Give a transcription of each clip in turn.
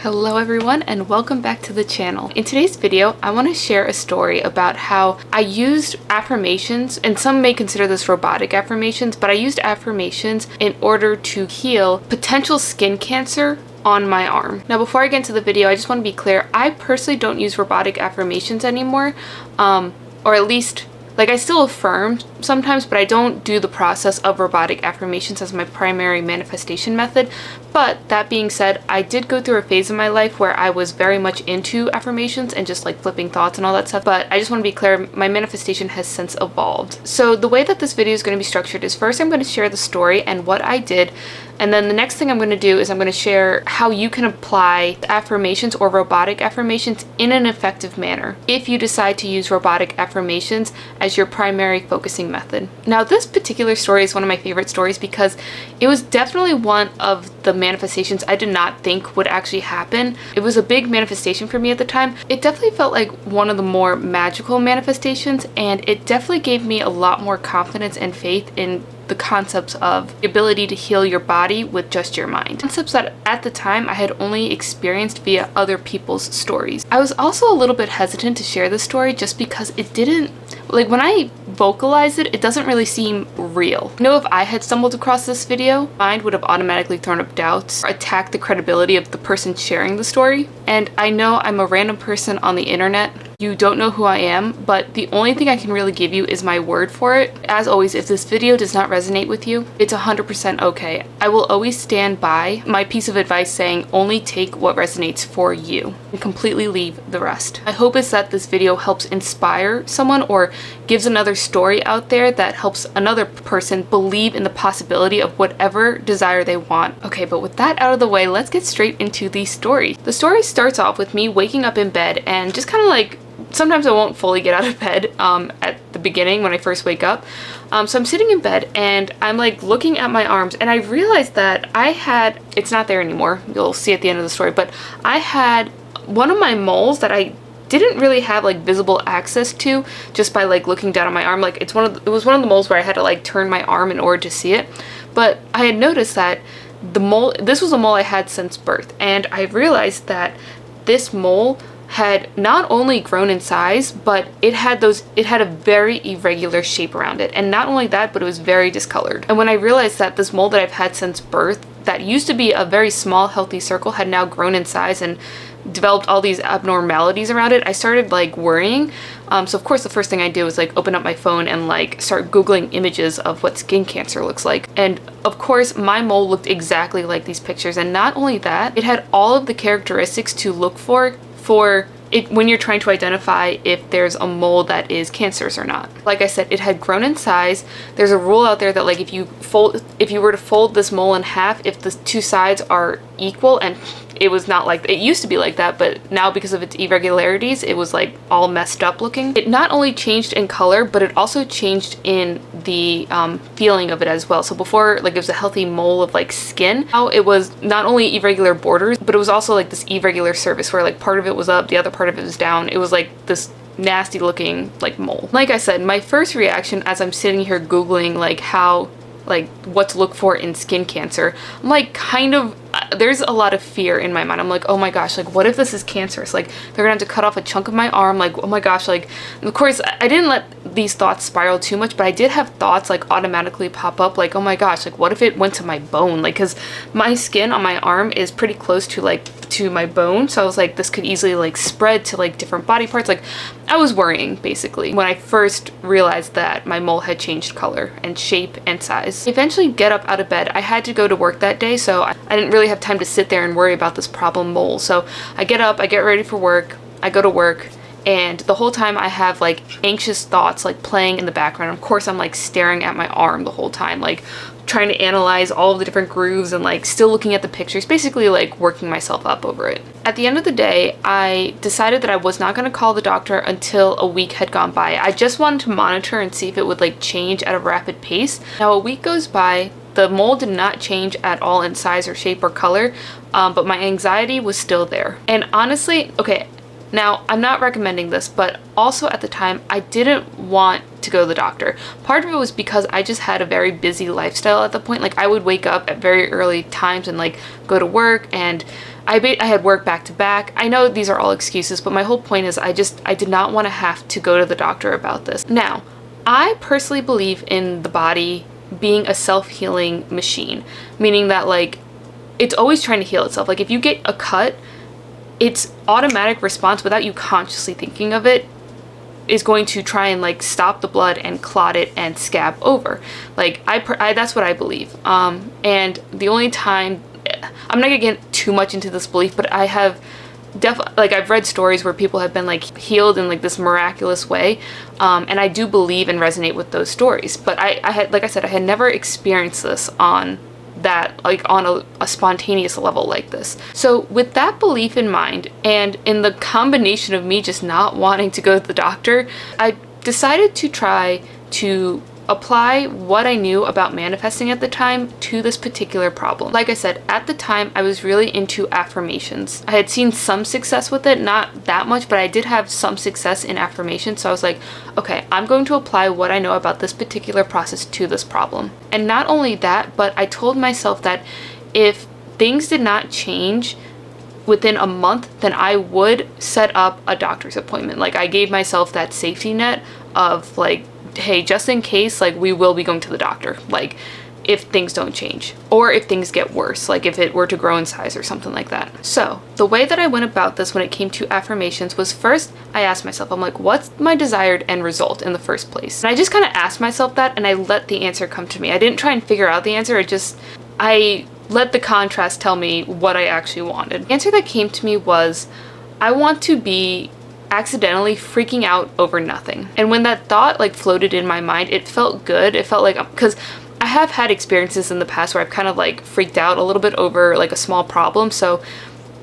Hello everyone and welcome back to the channel. In today's video, I want to share a story about how I used affirmations, and some may consider this robotic affirmations, but I used affirmations in order to heal potential skin cancer on my arm. Now before I get into the video, I just want to be clear, I personally don't use robotic affirmations anymore, or at least I still affirm sometimes, but I don't do the process of robotic affirmations as my primary manifestation method. But that being said, I did go through a phase in my life where I was very much into affirmations and just flipping thoughts and all that stuff. But I just want to be clear, my manifestation has since evolved. So the way that this video is going to be structured is first I'm going to share the story and what I did. And then the next thing I'm going to do is I'm going to share how you can apply affirmations or robotic affirmations in an effective manner if you decide to use robotic affirmations as your primary focusing method. Now this particular story is one of my favorite stories because it was definitely one of the manifestations I did not think would actually happen. It was a big manifestation for me at the time. It definitely felt like one of the more magical manifestations, and it definitely gave me a lot more confidence and faith in the concepts of the ability to heal your body with just your mind. Concepts that at the time I had only experienced via other people's stories. I was also a little bit hesitant to share this story just because it didn't, when I vocalize it, it doesn't really seem real. I know if I had stumbled across this video, my mind would have automatically thrown up doubts or attacked the credibility of the person sharing the story. And I know I'm a random person on the internet. You don't know who I am, but the only thing I can really give you is my word for it. As always, if this video does not resonate with you, it's 100% okay. I will always stand by my piece of advice saying only take what resonates for you and completely leave the rest. My hope is that this video helps inspire someone or gives another story out there that helps another person believe in the possibility of whatever desire they want. Okay, but with that out of the way, let's get straight into the story. The story starts off with me waking up in bed and just kind of sometimes I won't fully get out of bed at the beginning when I first wake up. So I'm sitting in bed and I'm looking at my arms, and I realized that I had, it's not there anymore, you'll see at the end of the story, but I had one of my moles that I didn't really have visible access to just by looking down at my arm. It was one of the moles where I had to turn my arm in order to see it. But I had noticed that this was a mole I had since birth, and I realized that this mole had not only grown in size, but it had a very irregular shape around it. And not only that, but it was very discolored. And when I realized that this mole that I've had since birth, that used to be a very small healthy circle, had now grown in size and developed all these abnormalities around it, I started worrying. So of course the first thing I do is open up my phone and start Googling images of what skin cancer looks like. And of course my mole looked exactly like these pictures, and not only that, it had all of the characteristics to look for it when you're trying to identify if there's a mole that is cancerous or not. Like I said, it had grown in size. There's a rule out there that if you were to fold this mole in half, if the two sides are equal, and it was not it used to be like that, but now because of its irregularities, it was all messed up looking. It not only changed in color, but it also changed in the feeling of it as well. So before, it was a healthy mole of skin. Now it was not only irregular borders, but it was also this irregular surface where part of it was up, the other part of it was down. It was this nasty looking mole. Like I said, my first reaction as I'm sitting here Googling how what to look for in skin cancer, I'm there's a lot of fear in my mind. I'm oh my gosh, what if this is cancerous? They're gonna have to cut off a chunk of my arm. Oh my gosh, and of course I didn't let these thoughts spiral too much, but I did have thoughts automatically pop up oh my gosh, what if it went to my bone? Because my skin on my arm is pretty close to my bone, so I was this could easily spread to different body parts. I was worrying basically when I first realized that my mole had changed color and shape and size. I eventually get up out of bed. I had to go to work that day, so I didn't really have time to sit there and worry about this problem mole. So I get up, I get ready for work, I go to work, and the whole time I have anxious thoughts playing in the background. Of course I'm staring at my arm the whole time, trying to analyze all of the different grooves and still looking at the pictures, basically working myself up over it. At the end of the day, I decided that I was not going to call the doctor until a week had gone by. I just wanted to monitor and see if it would change at a rapid pace. Now a week goes by, the mole did not change at all in size or shape or color, but my anxiety was still there. And honestly, okay, now I'm not recommending this, but also at the time I didn't want to go to the doctor. Part of it was because I just had a very busy lifestyle at the point. I would wake up at very early times and go to work, and I had work back to back. I know these are all excuses, but my whole point is I did not want to have to go to the doctor about this. Now, I personally believe in the body being a self-healing machine, meaning that like it's always trying to heal itself. Like if you get a cut, its automatic response without you consciously thinking of it is going to try and like stop the blood and clot it and scab over. Like I that's what I believe. And the only time, I'm not gonna get too much into this belief, but I have definitely, like I've read stories where people have been like healed in like this miraculous way, and I do believe and resonate with those stories. But I had, like I said, I had never experienced this on that, like on a spontaneous level like this. So with that belief in mind, and in the combination of me just not wanting to go to the doctor, I decided to try to apply what I knew about manifesting at the time to this particular problem. Like I said, at the time I was really into affirmations. I had seen some success with it, not that much, but I did have some success in affirmations. So I was like, okay, I'm going to apply what I know about this particular process to this problem. And not only that, but I told myself that if things did not change within a month, then I would set up a doctor's appointment. Like I gave myself that safety net of like, hey, just in case, like we will be going to the doctor, like if things don't change or if things get worse, like if it were to grow in size or something like that. So the way that I went about this when it came to affirmations was, first I asked myself, I'm like, what's my desired end result in the first place? And I just kind of asked myself that, and I let the answer come to me. I didn't try and figure out the answer. I let the contrast tell me what I actually wanted. The answer that came to me was, I want to be accidentally freaking out over nothing. And when that thought like floated in my mind, it felt good. It felt like, because I have had experiences in the past where I've kind of like freaked out a little bit over like a small problem. So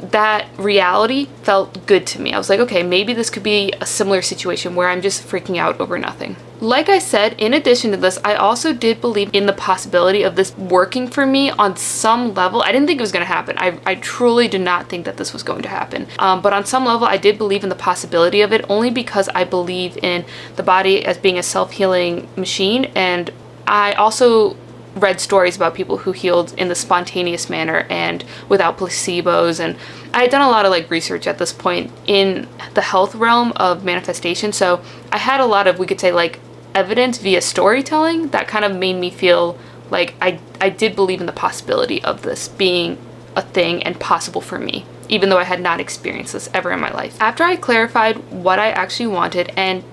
that reality felt good to me. I was like, okay, maybe this could be a similar situation where I'm just freaking out over nothing. Like I said, in addition to this, I also did believe in the possibility of this working for me on some level. I didn't think it was going to happen. I truly did not think that this was going to happen. But on some level, I did believe in the possibility of it, only because I believe in the body as being a self-healing machine. And I also read stories about people who healed in the spontaneous manner and without placebos, and I had done a lot of like research at this point in the health realm of manifestation, so I had a lot of, we could say, like evidence via storytelling that kind of made me feel like I did believe in the possibility of this being a thing and possible for me, even though I had not experienced this ever in my life. After I clarified what I actually wanted and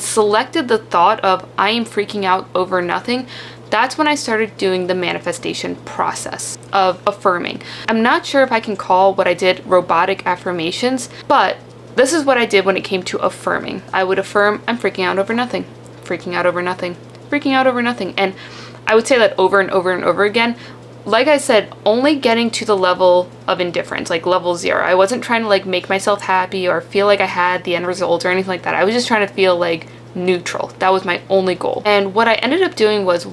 selected the thought of I am freaking out over nothing, that's when I started doing the manifestation process of affirming. I'm not sure if I can call what I did robotic affirmations, but this is what I did when it came to affirming. I would affirm, I'm freaking out over nothing, freaking out over nothing, freaking out over nothing. And I would say that over and over and over again. Like I said, only getting to the level of indifference, like level 0. I wasn't trying to like make myself happy or feel like I had the end result or anything like that. I was just trying to feel like neutral. That was my only goal. And what I ended up doing was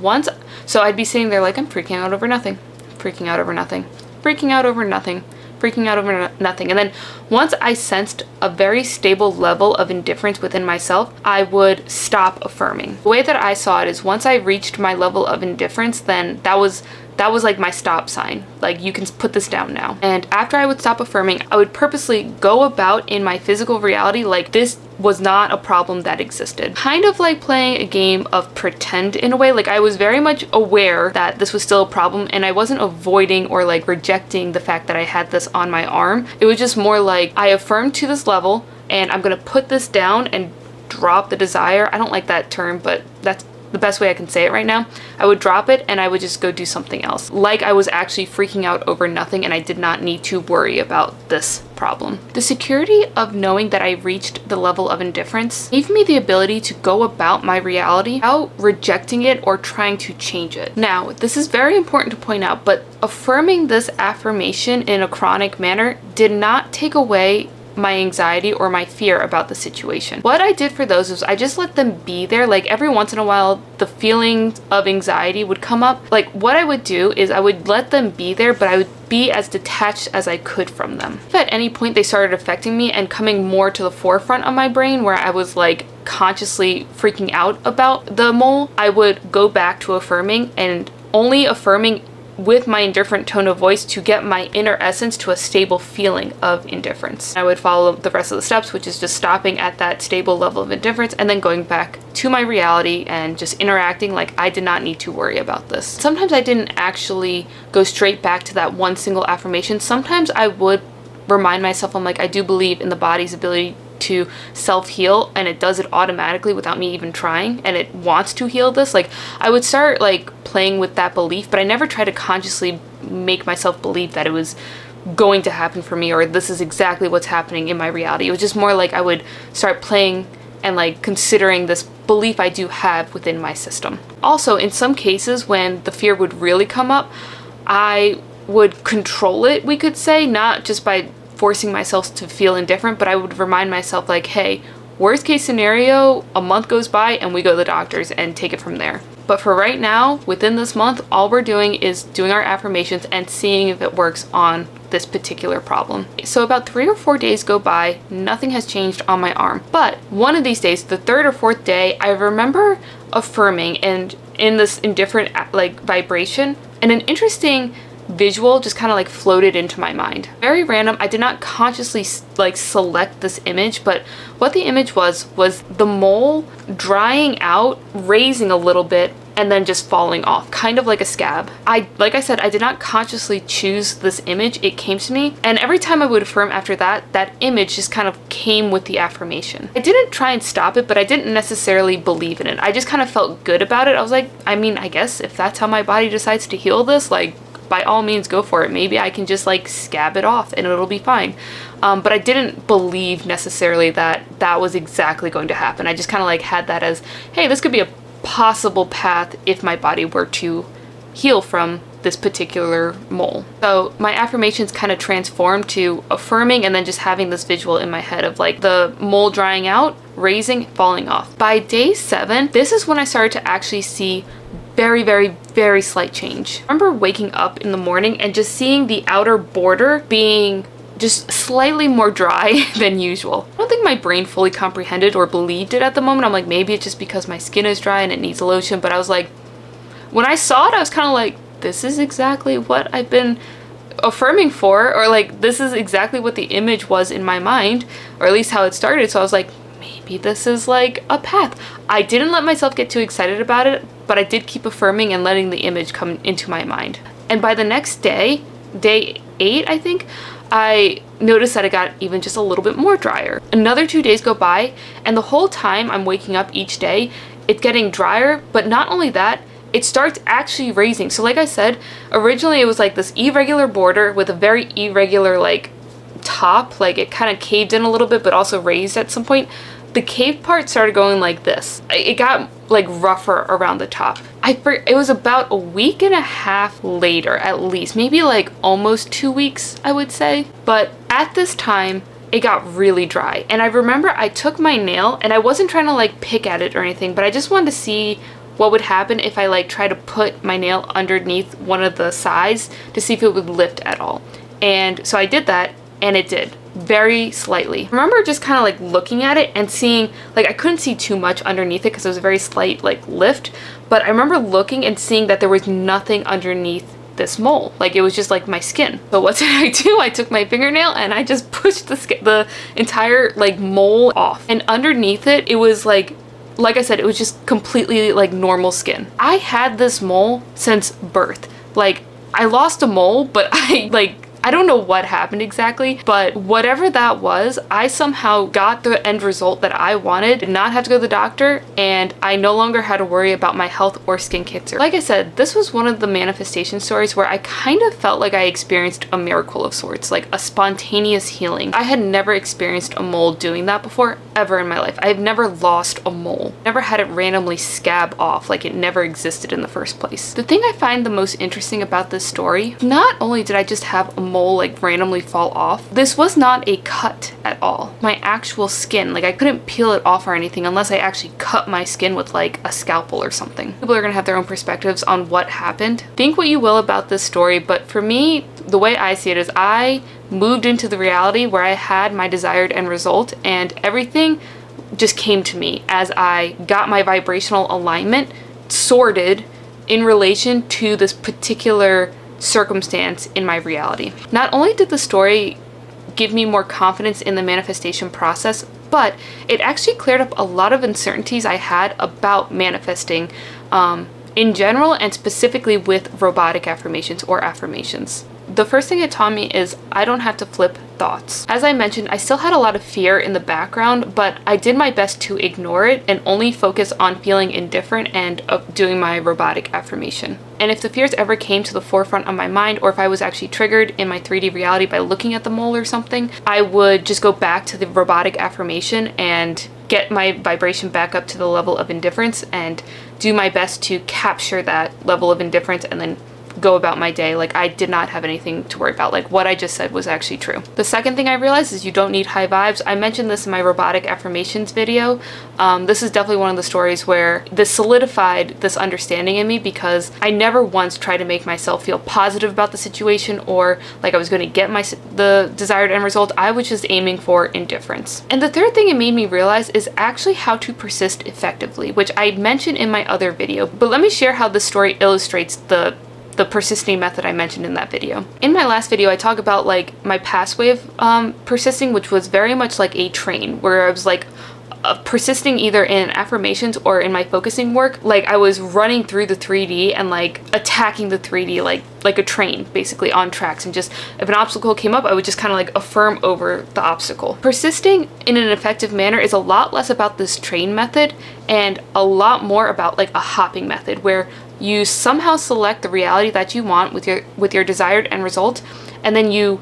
so I'd be sitting there like, I'm freaking out over nothing, freaking out over nothing, freaking out over nothing, freaking out over nothing. And then once I sensed a very stable level of indifference within myself, I would stop affirming. The way that I saw it is, once I reached my level of indifference, then that was like my stop sign. Like, you can put this down now. And after I would stop affirming, I would purposely go about in my physical reality like this was not a problem that existed. Kind of like playing a game of pretend in a way. Like, I was very much aware that this was still a problem, and I wasn't avoiding or like rejecting the fact that I had this on my arm. It was just more like, I affirmed to this level and I'm gonna put this down and drop the desire. I don't like that term, but that's the best way I can say it right now. I would drop it and I would just go do something else. Like I was actually freaking out over nothing and I did not need to worry about this problem. The security of knowing that I reached the level of indifference gave me the ability to go about my reality without rejecting it or trying to change it. Now, this is very important to point out, but affirming this affirmation in a chronic manner did not take away my anxiety or my fear about the situation. What I did for those was I just let them be there. Like, every once in a while, the feeling of anxiety would come up. Like, what I would do is I would let them be there, but I would be as detached as I could from them. If at any point they started affecting me and coming more to the forefront of my brain, where I was like consciously freaking out about the mole, I would go back to affirming, and only affirming with my indifferent tone of voice to get my inner essence to a stable feeling of indifference. I would follow the rest of the steps, which is just stopping at that stable level of indifference and then going back to my reality and just interacting like I did not need to worry about this. Sometimes I didn't actually go straight back to that one single affirmation. Sometimes I would remind myself, I'm like, I do believe in the body's ability to self-heal, and it does it automatically without me even trying, and it wants to heal this. Like, I would start like playing with that belief, but I never tried to consciously make myself believe that it was going to happen for me or this is exactly what's happening in my reality. It was just more like I would start playing and like considering this belief I do have within my system. Also, in some cases when the fear would really come up, I would control it, we could say, not just by forcing myself to feel indifferent, but I would remind myself like, hey, worst case scenario, a month goes by and we go to the doctors and take it from there. But for right now, within this month, all we're doing is doing our affirmations and seeing if it works on this particular problem. So about 3 or 4 days go by, nothing has changed on my arm. But one of these days, the 3rd or 4th day, I remember affirming and in this indifferent like vibration, and an interesting visual just kind of like floated into my mind. Very random. I did not consciously like select this image, but what the image was the mole drying out, raising a little bit, and then just falling off, kind of like a scab. Like I said, I did not consciously choose this image. It came to me, and every time I would affirm after that, that image just kind of came with the affirmation. I didn't try and stop it, but I didn't necessarily believe in it. I just kind of felt good about it. I was like, I mean, I guess if that's how my body decides to heal this, like, by all means go for it. Maybe I can just like scab it off and it'll be fine. But I didn't believe necessarily that that was exactly going to happen. I just kind of like had that as, hey, this could be a possible path if my body were to heal from this particular mole. So my affirmations kind of transformed to affirming and then just having this visual in my head of like the mole drying out, raising, falling off. By day 7, this is when I started to actually see very, very, very slight change. I remember waking up in the morning and just seeing the outer border being just slightly more dry than usual. I don't think my brain fully comprehended or believed it at the moment. I'm like, maybe it's just because my skin is dry and it needs lotion, but I was like, when I saw it, I was kind of like, this is exactly what I've been affirming for, or like, this is exactly what the image was in my mind, or at least how it started. So I was like, maybe this is like a path. I didn't let myself get too excited about it, but I did keep affirming and letting the image come into my mind. And by the next day, day 8, I think, I noticed that it got even just a little bit more drier. Another 2 days go by, and the whole time I'm waking up each day, it's getting drier, but not only that, it starts actually raising. So like I said, originally it was like this irregular border with a very irregular like top, like it kind of caved in a little bit, but also raised at some point. The cave part started going like this. It got like rougher around the top. It was about a week and a half later, at least, maybe like almost 2 weeks, I would say. But at this time, it got really dry. And I remember I took my nail, and I wasn't trying to like pick at it or anything, but I just wanted to see what would happen if I like try to put my nail underneath one of the sides to see if it would lift at all. And so I did that, and it did. Very slightly. I remember just kind of like looking at it and seeing, like, I couldn't see too much underneath it because it was a very slight like lift, but I remember looking and seeing that there was nothing underneath this mole. Like, it was just like my skin. So what did I do? I took my fingernail and I just pushed the entire like mole off, and underneath it, it was like I said, it was just completely like normal skin. I had this mole since birth. Like, I lost a mole, but I don't know what happened exactly, but whatever that was, I somehow got the end result that I wanted, did not have to go to the doctor, and I no longer had to worry about my health or skin cancer. Like I said, this was one of the manifestation stories where I kind of felt like I experienced a miracle of sorts, like a spontaneous healing. I had never experienced a mole doing that before, ever in my life. I've never lost a mole, never had it randomly scab off, like it never existed in the first place. The thing I find the most interesting about this story, not only did I just have a mole like randomly fall off, this was not a cut at all. My actual skin, like I couldn't peel it off or anything unless I actually cut my skin with like a scalpel or something. People are gonna have their own perspectives on what happened. Think what you will about this story, but for me, the way I see it is I moved into the reality where I had my desired end result, and everything just came to me as I got my vibrational alignment sorted in relation to this particular circumstance in my reality. Not only did the story give me more confidence in the manifestation process, but it actually cleared up a lot of uncertainties I had about manifesting in general, and specifically with robotic affirmations or affirmations. The first thing it taught me is I don't have to flip thoughts. As I mentioned, I still had a lot of fear in the background, but I did my best to ignore it and only focus on feeling indifferent and doing my robotic affirmation. And if the fears ever came to the forefront of my mind, or if I was actually triggered in my 3D reality by looking at the mole or something, I would just go back to the robotic affirmation and get my vibration back up to the level of indifference and do my best to capture that level of indifference and then go about my day like I did not have anything to worry about. Like what I just said was actually true. The second thing I realized is you don't need high vibes. I mentioned this in my robotic affirmations video. This is definitely one of the stories where this solidified this understanding in me, because I never once tried to make myself feel positive about the situation or like I was going to get the desired end result. I was just aiming for indifference. And the third thing it made me realize is actually how to persist effectively, which I mentioned in my other video, but let me share how this story illustrates the persisting method I mentioned in that video. In my last video, I talk about like my past way of persisting, which was very much like a train, where I was like persisting either in affirmations or in my focusing work. Like I was running through the 3D and like attacking the 3D like a train, basically on tracks, and just if an obstacle came up, I would just kind of like affirm over the obstacle. Persisting in an effective manner is a lot less about this train method and a lot more about like a hopping method, where you somehow select the reality that you want with your desired end result, and then you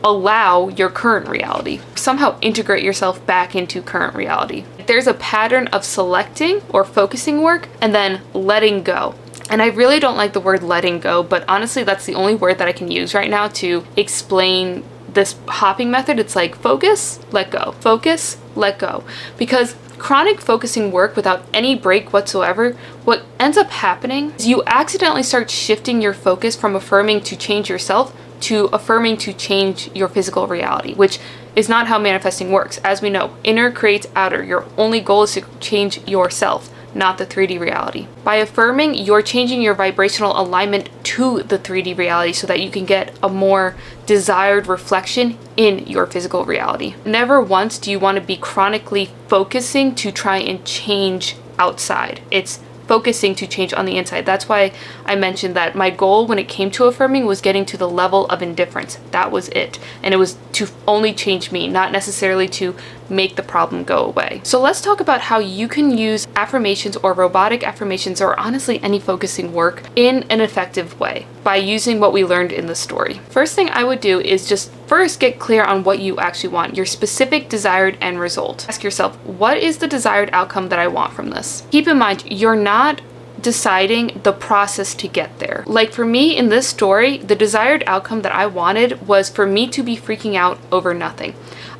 allow your current reality. Somehow integrate yourself back into current reality. There's a pattern of selecting or focusing work and then letting go. And I really don't like the word letting go, but honestly that's the only word that I can use right now to explain this hopping method. It's like focus, let go, focus, let go. Because chronic focusing work without any break whatsoever, what ends up happening is you accidentally start shifting your focus from affirming to change yourself to affirming to change your physical reality, which is not how manifesting works. As we know, inner creates outer. Your only goal is to change yourself, not the 3D reality. By affirming, you're changing your vibrational alignment to the 3D reality so that you can get a more desired reflection in your physical reality. Never once do you want to be chronically focusing to try and change outside. It's focusing to change on the inside. That's why I mentioned that my goal when it came to affirming was getting to the level of indifference. That was it. And it was to only change me, not necessarily to make the problem go away. So let's talk about how you can use affirmations or robotic affirmations, or honestly any focusing work, in an effective way by using what we learned in the story. First thing I would do is just first get clear on what you actually want, your specific desired end result. Ask yourself, what is the desired outcome that I want from this? Keep in mind, you're not deciding the process to get there. Like for me in this story, the desired outcome that I wanted was for me to be freaking out over nothing.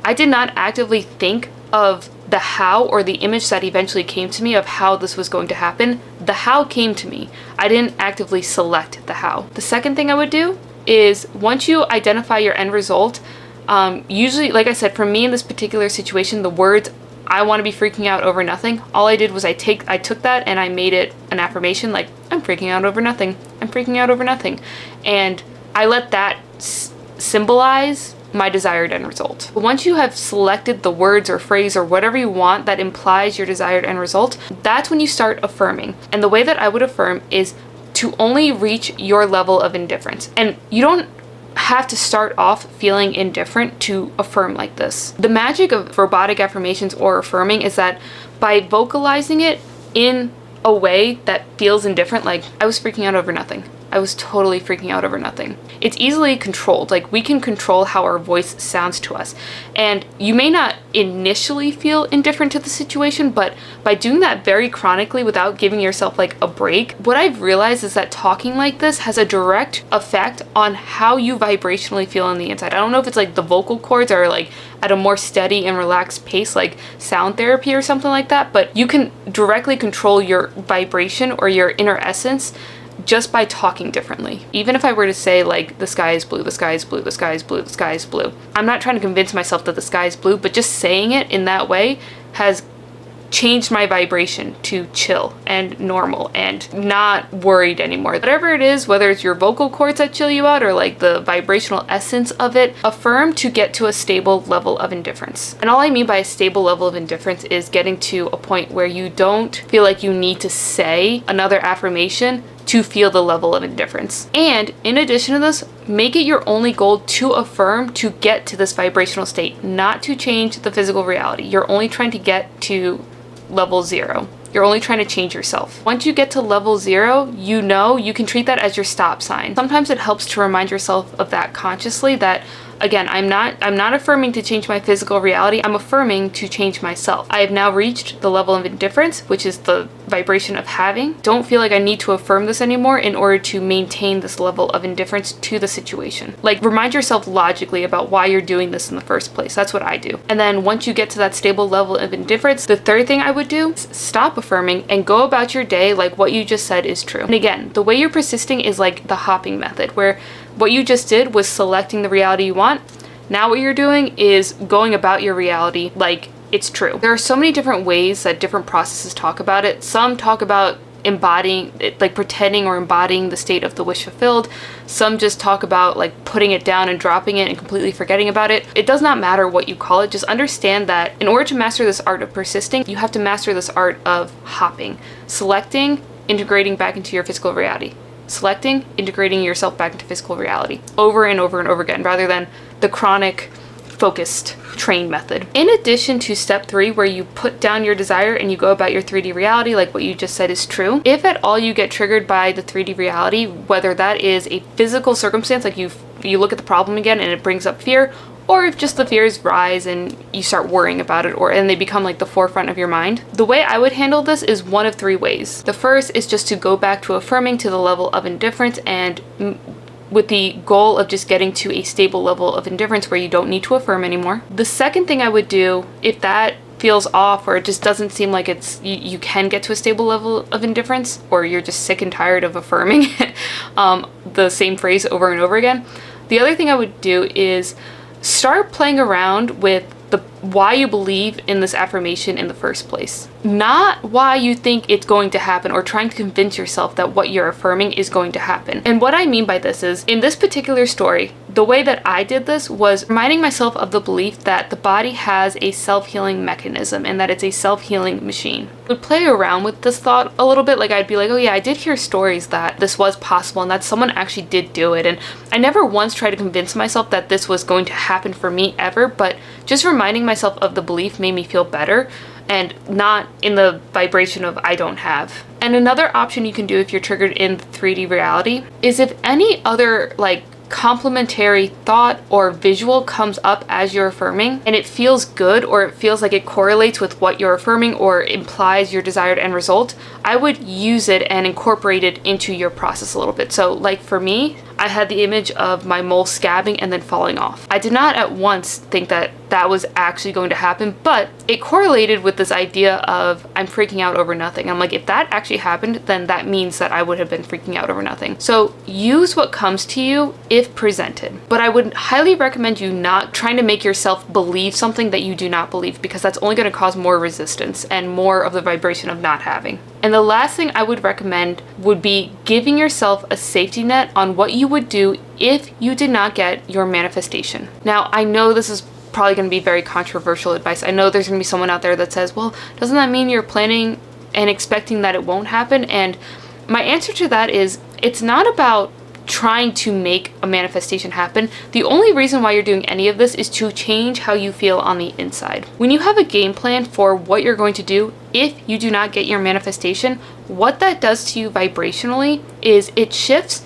I did not actively think of the how or the image that eventually came to me of how this was going to happen. The how came to me. I didn't actively select the how. The second thing I would do is, once you identify your end result, usually, like I said, for me in this particular situation, the words I want to be freaking out over nothing, all I did was I took that and I made it an affirmation, like I'm freaking out over nothing. I'm freaking out over nothing. And I let that symbolize my desired end result. Once you have selected the words or phrase or whatever you want that implies your desired end result, that's when you start affirming. And the way that I would affirm is to only reach your level of indifference. And you don't have to start off feeling indifferent to affirm like this. The magic of robotic affirmations or affirming is that by vocalizing it in a way that feels indifferent, like I was freaking out over nothing. I was totally freaking out over nothing. It's easily controlled. Like we can control how our voice sounds to us. And you may not initially feel indifferent to the situation, but by doing that very chronically without giving yourself like a break, what I've realized is that talking like this has a direct effect on how you vibrationally feel on the inside. I don't know if it's like the vocal cords are like at a more steady and relaxed pace, like sound therapy or something like that, but you can directly control your vibration or your inner essence just by talking differently. Even if I were to say like the sky is blue, the sky is blue, the sky is blue, the sky is blue, I'm not trying to convince myself that the sky is blue, but just saying it in that way has changed my vibration to chill and normal and not worried anymore. Whatever it is, whether it's your vocal cords that chill you out or like the vibrational essence of it, affirm to get to a stable level of indifference. And all I mean by a stable level of indifference is getting to a point where you don't feel like you need to say another affirmation to feel the level of indifference. And in addition to this, make it your only goal to affirm to get to this vibrational state, not to change the physical reality. You're only trying to get to level 0. You're only trying to change yourself. Once you get to level 0, you know you can treat that as your stop sign. Sometimes it helps to remind yourself of that consciously, that again, I'm not affirming to change my physical reality. I'm affirming to change myself. I have now reached the level of indifference, which is the vibration of having. Don't feel like I need to affirm this anymore in order to maintain this level of indifference to the situation. Like, remind yourself logically about why you're doing this in the first place. That's what I do. And then once you get to that stable level of indifference, the third thing I would do is stop affirming and go about your day like what you just said is true. And again, the way you're persisting is like the hopping method, where what you just did was selecting the reality you want. Now what you're doing is going about your reality like it's true. There are so many different ways that different processes talk about it. Some talk about embodying it, like pretending or embodying the state of the wish fulfilled. Some just talk about like putting it down and dropping it and completely forgetting about it. It does not matter what you call it. Just understand that in order to master this art of persisting, you have to master this art of hopping, selecting, integrating back into your physical reality. Selecting, integrating yourself back into physical reality over and over and over again, rather than the chronic focused train method. In addition to step 3, where you put down your desire and you go about your 3D reality like what you just said is true, if at all you get triggered by the 3D reality, whether that is a physical circumstance, like you look at the problem again and it brings up fear, or if just the fears rise and you start worrying about it, and they become like the forefront of your mind. The way I would handle this is one of 3 ways. The first is just to go back to affirming to the level of indifference, and with the goal of just getting to a stable level of indifference where you don't need to affirm anymore. The second thing I would do, if that feels off or it just doesn't seem like it's you can get to a stable level of indifference, or you're just sick and tired of affirming the same phrase over and over again, the other thing I would do is start playing around with why you believe in this affirmation in the first place. Not why you think it's going to happen, or trying to convince yourself that what you're affirming is going to happen. And what I mean by this is, in this particular story, the way that I did this was reminding myself of the belief that the body has a self-healing mechanism and that it's a self-healing machine. I would play around with this thought a little bit. Like, I'd be like, oh yeah, I did hear stories that this was possible and that someone actually did do it. And I never once tried to convince myself that this was going to happen for me ever, but just reminding myself of the belief made me feel better, and not in the vibration of I don't have. And another option you can do if you're triggered in 3D reality is, if any other like complementary thought or visual comes up as you're affirming and it feels good, or it feels like it correlates with what you're affirming or implies your desired end result, I would use it and incorporate it into your process a little bit. So like for me, I had the image of my mole scabbing and then falling off. I did not at once think that that was actually going to happen, but it correlated with this idea of I'm freaking out over nothing. I'm like, if that actually happened, then that means that I would have been freaking out over nothing. So use what comes to you if presented. But I would highly recommend you not trying to make yourself believe something that you do not believe, because that's only going to cause more resistance and more of the vibration of not having. And the last thing I would recommend would be giving yourself a safety net on what you would do if you did not get your manifestation. Now, I know this is probably going to be very controversial advice. I know there's going to be someone out there that says, well, doesn't that mean you're planning and expecting that it won't happen? And my answer to that is, it's not about trying to make a manifestation happen. The only reason why you're doing any of this is to change how you feel on the inside. When you have a game plan for what you're going to do if you do not get your manifestation, what that does to you vibrationally is it shifts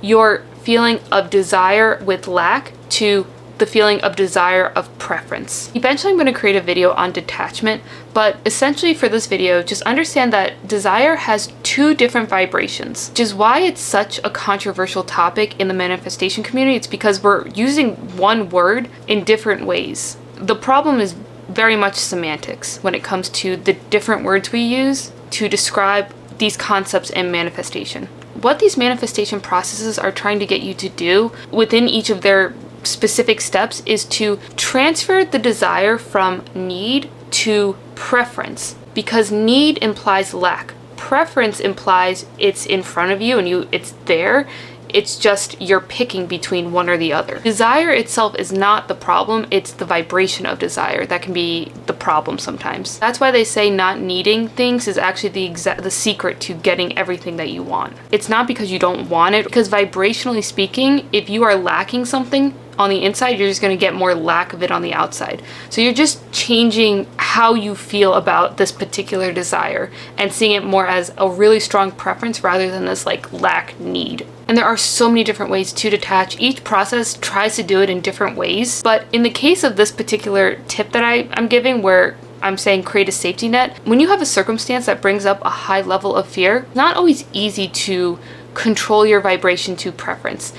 your feeling of desire with lack to the feeling of desire of preference. Eventually I'm going to create a video on detachment, but essentially for this video, just understand that desire has 2 different vibrations, which is why it's such a controversial topic in the manifestation community. It's because we're using one word in different ways. The problem is very much semantics when it comes to the different words we use to describe these concepts in manifestation. What these manifestation processes are trying to get you to do within each of their specific steps is to transfer the desire from need to preference because need implies lack. Preference implies it's in front of you and it's there. It's just you're picking between one or the other. Desire itself is not the problem, it's the vibration of desire that can be the problem sometimes. That's why they say not needing things is actually the secret to getting everything that you want. It's not because you don't want it, because vibrationally speaking, if you are lacking something on the inside, you're just going to get more lack of it on the outside. So you're just changing how you feel about this particular desire and seeing it more as a really strong preference rather than this like lack need. And there are so many different ways to detach. Each process tries to do it in different ways. But in the case of this particular tip that I'm giving, where I'm saying create a safety net, when you have a circumstance that brings up a high level of fear, it's not always easy to control your vibration to preference.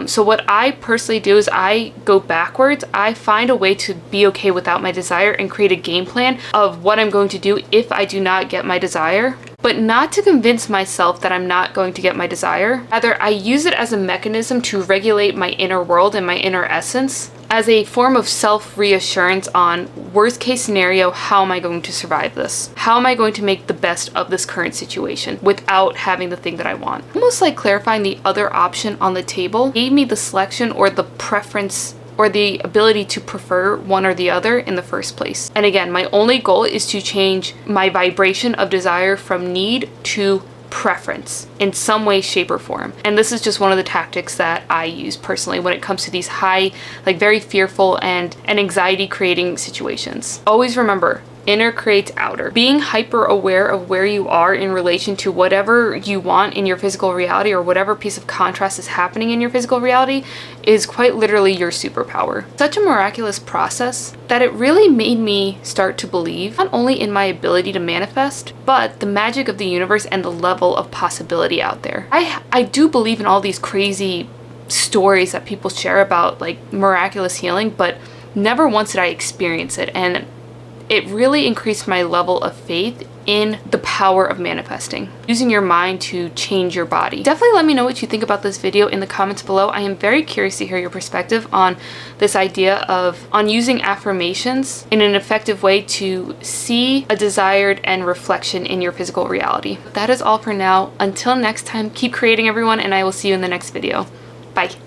So what I personally do is I go backwards. I find a way to be okay without my desire and create a game plan of what I'm going to do if I do not get my desire, but not to convince myself that I'm not going to get my desire. Rather, I use it as a mechanism to regulate my inner world and my inner essence as a form of self-reassurance on worst case scenario, how am I going to survive this? How am I going to make the best of this current situation without having the thing that I want? Almost like clarifying the other option on the table gave me the selection or the preference or the ability to prefer one or the other in the first place. And again, my only goal is to change my vibration of desire from need to preference in some way, shape, or form. And this is just one of the tactics that I use personally when it comes to these high, like very fearful and anxiety creating situations. Always remember, inner creates outer. Being hyper aware of where you are in relation to whatever you want in your physical reality or whatever piece of contrast is happening in your physical reality is quite literally your superpower. Such a miraculous process that it really made me start to believe not only in my ability to manifest, but the magic of the universe and the level of possibility out there. I do believe in all these crazy stories that people share about like miraculous healing, but never once did I experience it. And it really increased my level of faith in the power of manifesting, using your mind to change your body. Definitely let me know what you think about this video in the comments below. I am very curious to hear your perspective on this idea of using affirmations in an effective way to see a desired and reflection in your physical reality. That is all for now. Until next time, keep creating, everyone, and I will see you in the next video. Bye.